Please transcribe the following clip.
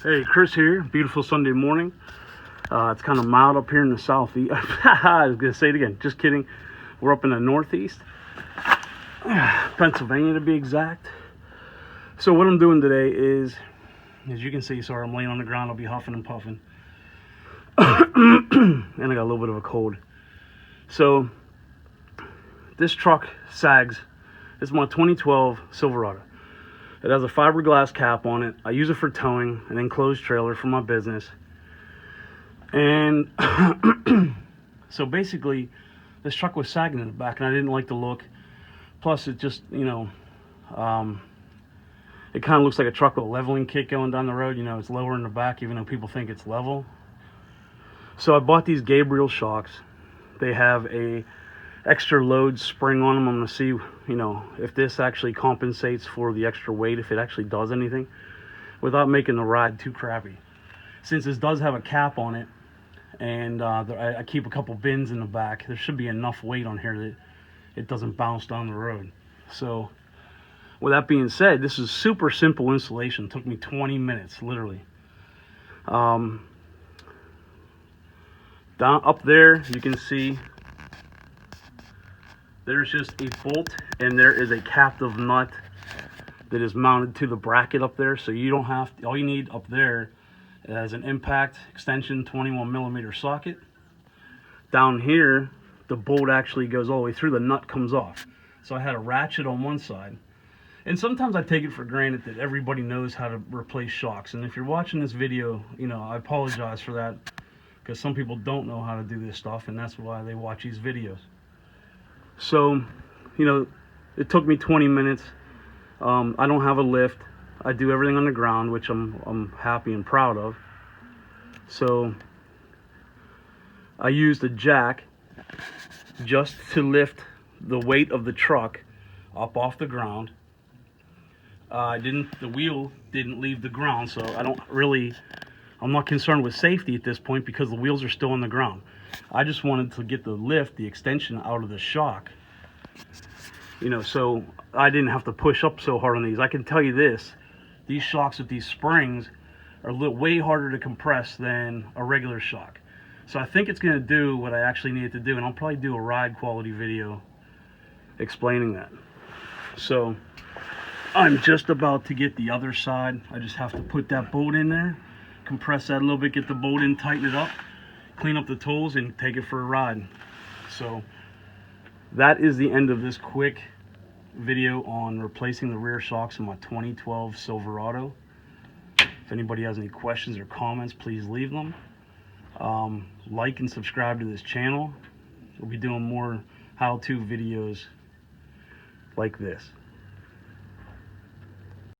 Hey, Chris here. Beautiful Sunday morning. It's kind of mild up here in the southeast. I was going to say it again. Just kidding. We're up in the northeast. Pennsylvania to be exact. So what I'm doing today is, as you can see, sorry, I'm laying on the ground. I'll be huffing and puffing. And I got a little bit of a cold. So this truck sags. It's my 2012 Silverado. It has a fiberglass cap on it. I use it for towing, an enclosed trailer for my business. And so basically, this truck was sagging in the back, and I didn't like the look. Plus, it just, it kind of looks like a truck with a leveling kit going down the road. It's lower in the back, even though people think it's level. So I bought these Gabriel shocks. They have a extra load spring on them. I'm going to see, if this actually compensates for the extra weight, if it actually does anything, without making the ride too crappy. Since this does have a cap on it, and I keep a couple bins in the back, there should be enough weight on here that it doesn't bounce down the road. So with that being said, this is super simple installation. It took me 20 minutes, literally. Down up there, you can see there's just a bolt, and there is a captive nut that is mounted to the bracket up there. So you don't have to, all you need up there is an impact extension 21mm socket. Down here, the bolt actually goes all the way through, the nut comes off. So I had a ratchet on one side. And sometimes I take it for granted that everybody knows how to replace shocks. And if you're watching this video, I apologize for that, because some people don't know how to do this stuff, and that's why they watch these videos. So, it took me 20 minutes. I don't have a lift. I do everything on the ground, which I'm happy and proud of. So I used a jack just to lift the weight of the truck up off the ground. The wheel didn't leave the ground, so I'm not concerned with safety at this point because the wheels are still on the ground. I just wanted to get the extension out of the shock. So I didn't have to push up so hard on these. I can tell you this, these shocks with these springs are way harder to compress than a regular shock. So I think it's going to do what I actually needed to do, and I'll probably do a ride quality video explaining that. So I'm just about to get the other side. I just have to put that bolt in there, compress that a little bit, get the bolt in, tighten it up, clean up the tools, and take it for a ride. So that is the end of this quick video on replacing the rear shocks in my 2012 Silverado. If anybody has any questions or comments, please leave them. Like and subscribe to this channel. We'll be doing more how-to videos like this.